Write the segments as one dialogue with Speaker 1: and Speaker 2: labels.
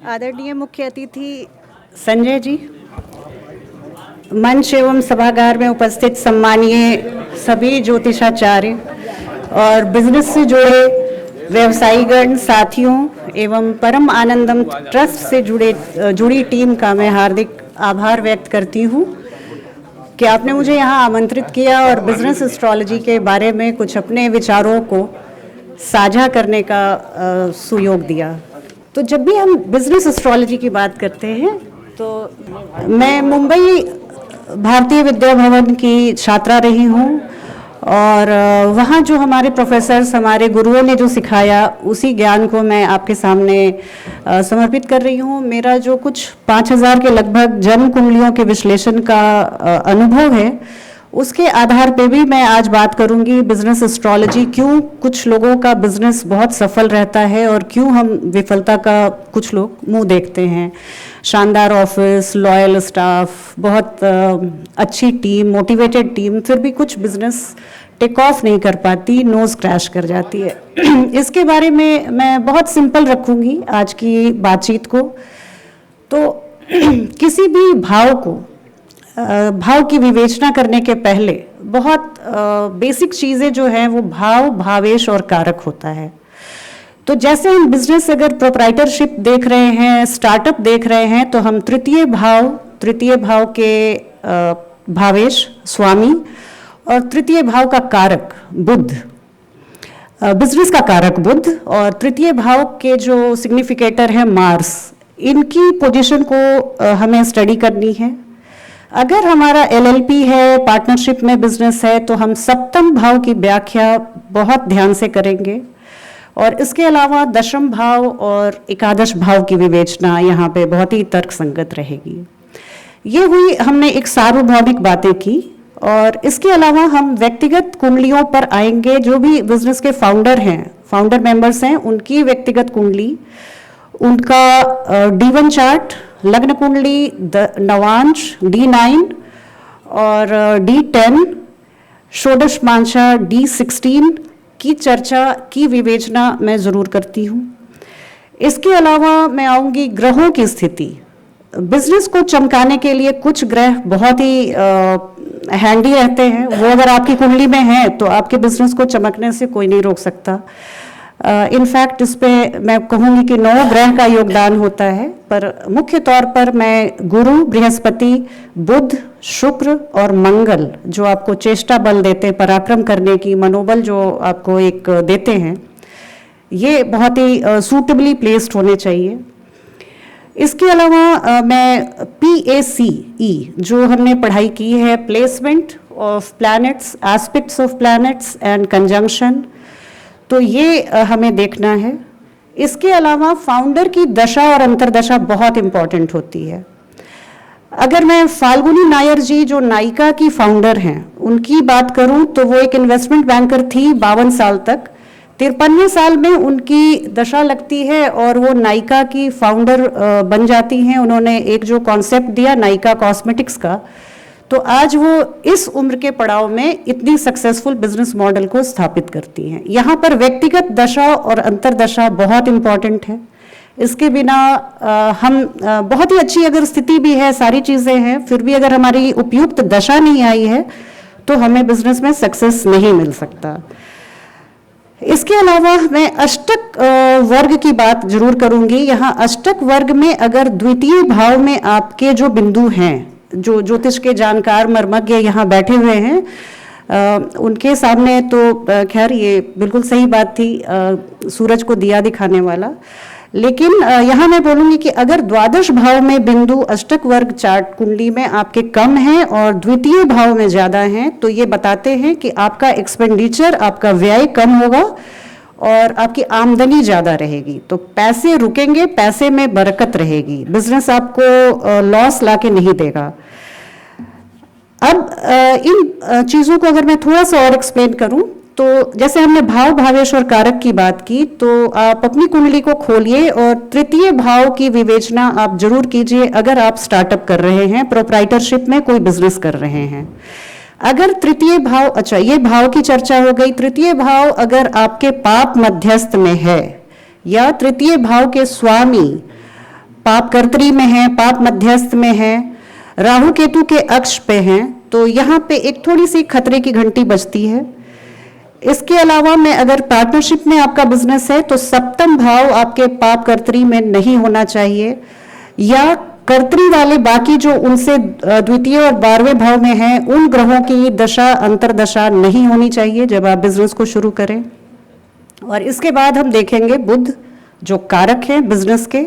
Speaker 1: आदरणीय मुख्य अतिथि संजय जी, मंच एवं सभागार में उपस्थित सम्मानीय सभी ज्योतिषाचार्य और बिजनेस से जुड़े व्यवसायीगण साथियों एवं परम आनंदम ट्रस्ट से जुड़ी टीम का मैं हार्दिक आभार व्यक्त करती हूँ कि आपने मुझे यहाँ आमंत्रित किया और बिजनेस एस्ट्रोलॉजी के बारे में कुछ अपने विचारों को साझा करने का सुयोग दिया। तो जब भी हम बिजनेस एस्ट्रोलॉजी की बात करते हैं तो मैं मुंबई भारतीय विद्या भवन की छात्रा रही हूँ और वहाँ जो हमारे प्रोफेसर्स, हमारे गुरुओं ने जो सिखाया उसी ज्ञान को मैं आपके सामने समर्पित कर रही हूँ। मेरा जो कुछ 5000 के लगभग जन्म कुंडलियों के विश्लेषण का अनुभव है, उसके आधार पे भी मैं आज बात करूंगी बिजनेस एस्ट्रोलॉजी, क्यों कुछ लोगों का बिजनेस बहुत सफल रहता है और क्यों हम विफलता का कुछ लोग मुंह देखते हैं। शानदार ऑफिस, लॉयल स्टाफ, बहुत अच्छी टीम, मोटिवेटेड टीम, फिर भी कुछ बिजनेस टेक ऑफ नहीं कर पाती, नोज क्रैश कर जाती है। इसके बारे में मैं बहुत सिंपल रखूंगी आज की बातचीत को। तो किसी भी भाव की विवेचना करने के पहले बहुत बेसिक चीज़ें जो हैं वो भाव, भावेश और कारक होता है। तो जैसे हम बिजनेस अगर प्रोप्राइटरशिप देख रहे हैं, स्टार्टअप देख रहे हैं, तो हम तृतीय भाव के भावेश स्वामी और तृतीय भाव का कारक बुध, बिजनेस का कारक बुध और तृतीय भाव के जो सिग्निफिकेटर है मार्स, इनकी पोजीशन को हमें स्टडी करनी है। अगर हमारा LLP है, पार्टनरशिप में बिजनेस है, तो हम सप्तम भाव की व्याख्या बहुत ध्यान से करेंगे और इसके अलावा दशम भाव और एकादश भाव की विवेचना यहाँ पे बहुत ही तर्कसंगत रहेगी। ये हुई, हमने एक सार्वभौमिक बातें की और इसके अलावा हम व्यक्तिगत कुंडलियों पर आएंगे। जो भी बिजनेस के फाउंडर मेंबर्स हैं, उनकी व्यक्तिगत कुंडली, उनका D1 चार्ट, लग्न कुंडली, नवांश D9 और D10, षोडश मांशा D16 की चर्चा की विवेचना मैं ज़रूर करती हूँ। इसके अलावा मैं आऊँगी ग्रहों की स्थिति। बिजनेस को चमकाने के लिए कुछ ग्रह बहुत ही हैंडी रहते हैं, वो अगर आपकी कुंडली में है तो आपके बिजनेस को चमकने से कोई नहीं रोक सकता। इनफैक्ट इस पे मैं कहूँगी कि 9 ग्रह का योगदान होता है, पर मुख्य तौर पर मैं गुरु, बृहस्पति, बुध, शुक्र और मंगल जो आपको चेष्टा बल देते हैं, पराक्रम करने की मनोबल जो आपको एक देते हैं, ये बहुत ही सूटेबली प्लेस्ड होने चाहिए। इसके अलावा मैं PACE जो हमने पढ़ाई की है, placement of planets, aspects of planets and conjunction, तो ये हमें देखना है। इसके अलावा फाउंडर की दशा और अंतरदशा बहुत इम्पॉर्टेंट होती है। अगर मैं फाल्गुनी नायर जी जो नायिका की फाउंडर हैं उनकी बात करूं तो वो एक इन्वेस्टमेंट बैंकर थी 52 साल तक। 53वें साल में उनकी दशा लगती है और वो नायिका की फाउंडर बन जाती हैं। उन्होंने एक जो कॉन्सेप्ट दिया नायिका कॉस्मेटिक्स का, तो आज वो इस उम्र के पड़ाव में इतनी सक्सेसफुल बिजनेस मॉडल को स्थापित करती हैं। यहाँ पर व्यक्तिगत दशा और अंतरदशा बहुत इम्पॉर्टेंट है। इसके बिना हम बहुत ही अच्छी अगर स्थिति भी है, सारी चीज़ें हैं, फिर भी अगर हमारी उपयुक्त दशा नहीं आई है तो हमें बिजनेस में सक्सेस नहीं मिल सकता। इसके अलावा मैं अष्टक वर्ग की बात जरूर करूँगी। यहाँ अष्टक वर्ग में अगर द्वितीय भाव में आपके जो बिंदु हैं, जो ज्योतिष के जानकार मर्मज्ञ यहाँ बैठे हुए हैं, उनके सामने तो खैर ये बिल्कुल सही बात थी, सूरज को दिया दिखाने वाला। लेकिन यहाँ मैं बोलूँगी कि अगर द्वादश भाव में बिंदु अष्टक वर्ग चार्ट कुंडली में आपके कम हैं और द्वितीय भाव में ज़्यादा हैं, तो ये बताते हैं कि आपका एक्सपेंडिचर, आपका व्यय कम होगा और आपकी आमदनी ज़्यादा रहेगी। तो पैसे रुकेंगे, पैसे में बरकत रहेगी, बिजनेस आपको लॉस लाके नहीं देगा। अब इन चीज़ों को अगर मैं थोड़ा सा और एक्सप्लेन करूं तो जैसे हमने भाव, भावेश और कारक की बात की, तो आप अपनी कुंडली को खोलिए और तृतीय भाव की विवेचना आप जरूर कीजिए अगर आप स्टार्टअप कर रहे हैं, प्रोप्राइटरशिप में कोई बिजनेस कर रहे हैं। अगर तृतीय भाव, अच्छा ये भाव की चर्चा हो गई, तृतीय भाव अगर आपके पाप मध्यस्थ में है या तृतीय भाव के स्वामी पाप कर्तरी में है, पाप मध्यस्थ में है, राहु केतु के अक्ष पे हैं, तो यहाँ पे एक थोड़ी सी खतरे की घंटी बजती है। इसके अलावा में अगर पार्टनरशिप में आपका बिजनेस है तो सप्तम भाव आपके पाप कर्तरी में नहीं होना चाहिए, या कर्तरी वाले बाकी जो उनसे द्वितीय और 12वें भाव में हैं उन ग्रहों की दशा अंतरदशा नहीं होनी चाहिए जब आप बिजनेस को शुरू करें। और इसके बाद हम देखेंगे बुध जो कारक है बिजनेस के,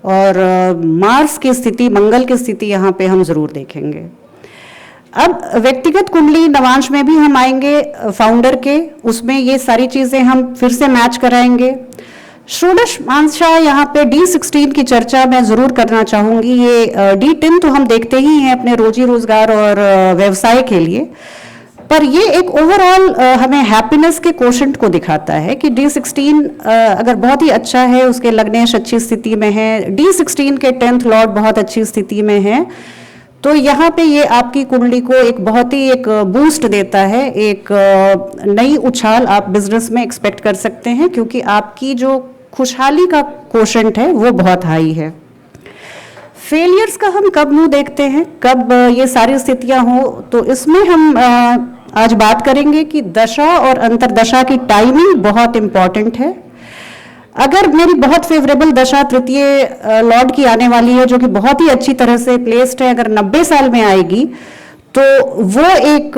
Speaker 1: और मार्स की स्थिति, मंगल की स्थिति यहाँ पे हम जरूर देखेंगे। अब व्यक्तिगत कुंडली नवांश में भी हम आएंगे फाउंडर के, उसमें ये सारी चीजें हम फिर से मैच कराएंगे। षोडश मांसा यहाँ पे D16 की चर्चा मैं जरूर करना चाहूंगी। ये D10 तो हम देखते ही हैं अपने रोजी रोजगार और व्यवसाय के लिए, पर ये एक ओवरऑल हमें हैप्पीनेस के कोशेंट को दिखाता है कि D16 अगर बहुत ही अच्छा है, उसके लग्नेश अच्छी स्थिति में है, D16 के 10th लॉर्ड बहुत अच्छी स्थिति में है, तो यहाँ पे ये आपकी कुंडली को एक बहुत ही एक बूस्ट देता है, एक नई उछाल आप बिजनेस में एक्सपेक्ट कर सकते हैं, क्योंकि आपकी जो खुशहाली का कोशेंट है वो बहुत हाई है। फेलियर्स का हम कब मुंह देखते हैं, कब ये सारी स्थितियां हो, तो इसमें हम आज बात करेंगे कि दशा और अंतरदशा की टाइमिंग बहुत इंपॉर्टेंट है। अगर मेरी बहुत फेवरेबल दशा तृतीय लॉर्ड की आने वाली है जो कि बहुत ही अच्छी तरह से प्लेस्ड है, अगर 90 साल में आएगी तो वो एक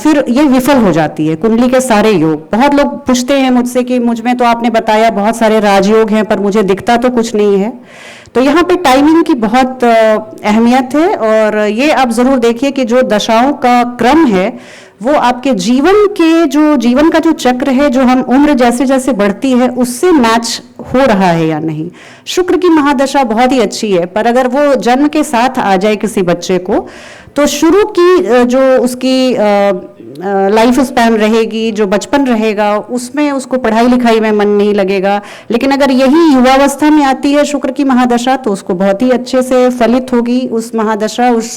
Speaker 1: फिर ये विफल हो जाती है कुंडली के सारे योग। बहुत लोग पूछते हैं मुझसे कि मुझ में तो आपने बताया बहुत सारे राजयोग हैं पर मुझे दिखता तो कुछ नहीं है। तो यहाँ पे टाइमिंग की बहुत अहमियत है, और ये आप जरूर देखिए कि जो दशाओं का क्रम है वो आपके जीवन का जो चक्र है, जो हम उम्र जैसे जैसे बढ़ती है उससे मैच हो रहा है या नहीं। शुक्र की महादशा बहुत ही अच्छी है, पर अगर वो जन्म के साथ आ जाए किसी बच्चे को तो शुरू की जो उसकी लाइफ स्पैन रहेगी, जो बचपन रहेगा, उसमें उसको पढ़ाई लिखाई में मन नहीं लगेगा। लेकिन अगर यही युवावस्था में आती है शुक्र की महादशा तो उसको बहुत ही अच्छे से फलित होगी उस महादशा, उस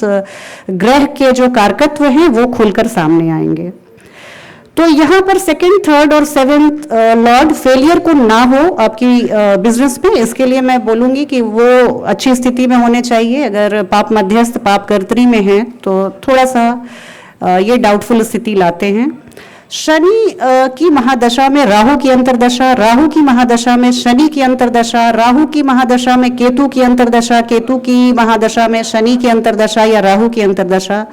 Speaker 1: ग्रह के जो कारकत्व हैं वो खुलकर सामने आएंगे। तो यहाँ पर सेकंड, थर्ड और सेवेंथ लॉर्ड फेलियर को ना हो आपकी बिजनेस में, इसके लिए मैं बोलूँगी कि वो अच्छी स्थिति में होने चाहिए। अगर पाप मध्यस्थ, पाप कर्तरी में है तो थोड़ा सा ये डाउटफुल स्थिति लाते हैं। शनि की महादशा में राहु की अंतरदशा, राहु की महादशा में शनि की अंतरदशा, राहु की महादशा में केतु की अंतरदशा, केतु की महादशा में शनि की अंतरदशा या राहु की अंतरदशा,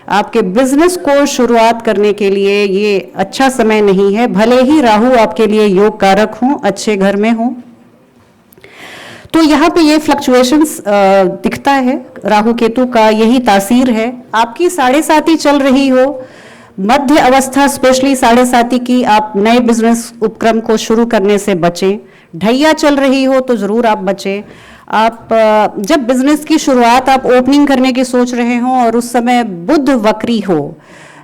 Speaker 1: आपके बिजनेस को शुरुआत करने के लिए ये अच्छा समय नहीं है, भले ही राहु आपके लिए योग कारक हों, अच्छे घर में हों। तो यहाँ पे ये फ्लक्चुएशंस दिखता है, राहु केतु का यही तासीर है। आपकी 7.5 चल रही हो, मध्य अवस्था स्पेशली 7.5 की, आप नए बिजनेस उपक्रम को शुरू करने से बचें। ढैया चल रही हो तो जरूर आप बचें। आप जब बिजनेस की शुरुआत आप ओपनिंग करने की सोच रहे हो और उस समय बुध वक्री हो,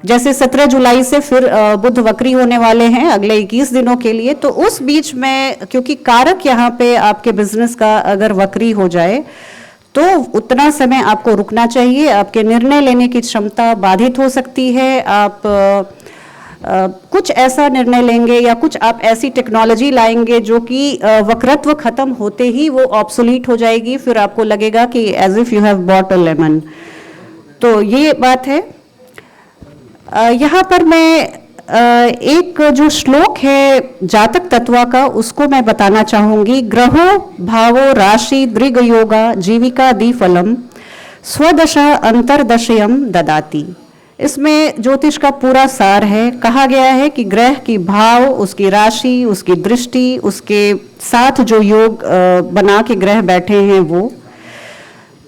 Speaker 1: जैसे 17 जुलाई से फिर बुध वक्री होने वाले हैं अगले 21 दिनों के लिए, तो उस बीच में क्योंकि कारक यहाँ पे आपके बिजनेस का अगर वक्री हो जाए तो उतना समय आपको रुकना चाहिए। आपके निर्णय लेने की क्षमता बाधित हो सकती है। आप कुछ ऐसा निर्णय लेंगे या कुछ आप ऐसी टेक्नोलॉजी लाएंगे जो कि वक्रत्व खत्म होते ही वो ऑब्सोलीट हो जाएगी, फिर आपको लगेगा कि as if you have bought a lemon. तो ये बात है। यहाँ पर मैं एक जो श्लोक है जातक तत्वा का उसको मैं बताना चाहूंगी। ग्रहो भावो राशि दृग योगा जीविका दी फलम स्वदशा अंतरदशयम ददाती। इसमें ज्योतिष का पूरा सार है। कहा गया है कि ग्रह की भाव, उसकी राशि, उसकी दृष्टि, उसके साथ जो योग बना के ग्रह बैठे हैं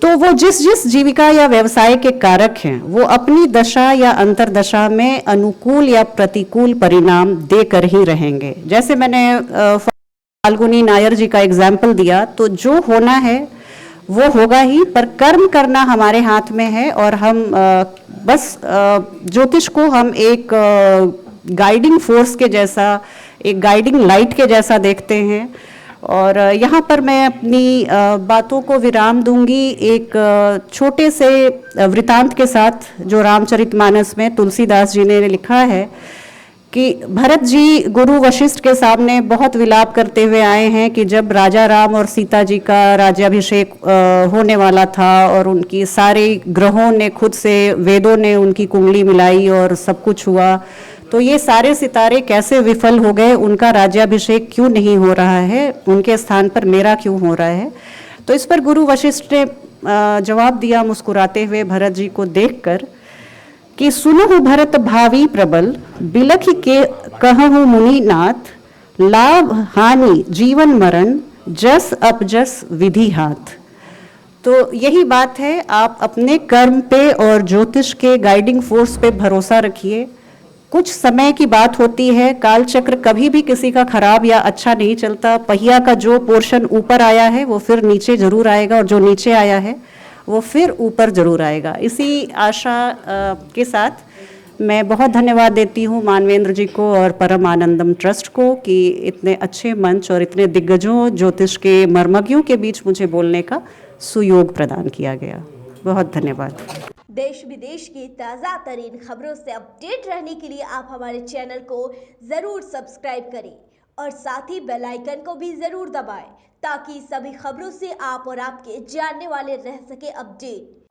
Speaker 1: तो वो जिस जिस जीविका या व्यवसाय के कारक हैं वो अपनी दशा या अंतरदशा में अनुकूल या प्रतिकूल परिणाम देकर ही रहेंगे। जैसे मैंने फाल्गुनी नायर जी का एग्जाम्पल दिया, तो जो होना है वो होगा ही, पर कर्म करना हमारे हाथ में है। और हम बस ज्योतिष को हम एक गाइडिंग फोर्स के जैसा, एक गाइडिंग लाइट के जैसा देखते हैं। और यहाँ पर मैं अपनी बातों को विराम दूंगी एक छोटे से वृतांत के साथ जो रामचरितमानस में तुलसीदास जी ने लिखा है कि भरत जी गुरु वशिष्ठ के सामने बहुत विलाप करते हुए आए हैं कि जब राजा राम और सीता जी का राज्याभिषेक होने वाला था और उनकी सारे ग्रहों ने खुद से, वेदों ने उनकी कुंडली मिलाई और सब कुछ हुआ, तो ये सारे सितारे कैसे विफल हो गए, उनका राज्याभिषेक क्यों नहीं हो रहा है, उनके स्थान पर मेरा क्यों हो रहा है। तो इस पर गुरु वशिष्ठ ने जवाब दिया मुस्कुराते हुए भरत जी को देखकर कि सुनहु भरत भावी प्रबल, बिलखि के कहहु मुनिनाथ, लाभ हानि जीवन मरण, जस अपजस विधि हाथ। तो यही बात है, आप अपने कर्म पे और ज्योतिष के गाइडिंग फोर्स पे भरोसा रखिए। कुछ समय की बात होती है, कालचक्र कभी भी किसी का खराब या अच्छा नहीं चलता। पहिया का जो पोर्शन ऊपर आया है वो फिर नीचे जरूर आएगा, और जो नीचे आया है वो फिर ऊपर जरूर आएगा। इसी आशा के साथ मैं बहुत धन्यवाद देती हूँ मानवेंद्र जी को और परम आनंदम ट्रस्ट को कि इतने अच्छे मंच और इतने दिग्गजों ज्योतिष के मर्मज्ञों के बीच मुझे बोलने का सुयोग प्रदान किया गया। बहुत धन्यवाद।
Speaker 2: देश विदेश की ताज़ा तरीन खबरों से अपडेट रहने के लिए आप हमारे चैनल को ज़रूर सब्सक्राइब करें और साथ ही बेल आइकन को भी ज़रूर दबाएं ताकि सभी खबरों से आप और आपके जानने वाले रह सके अपडेट।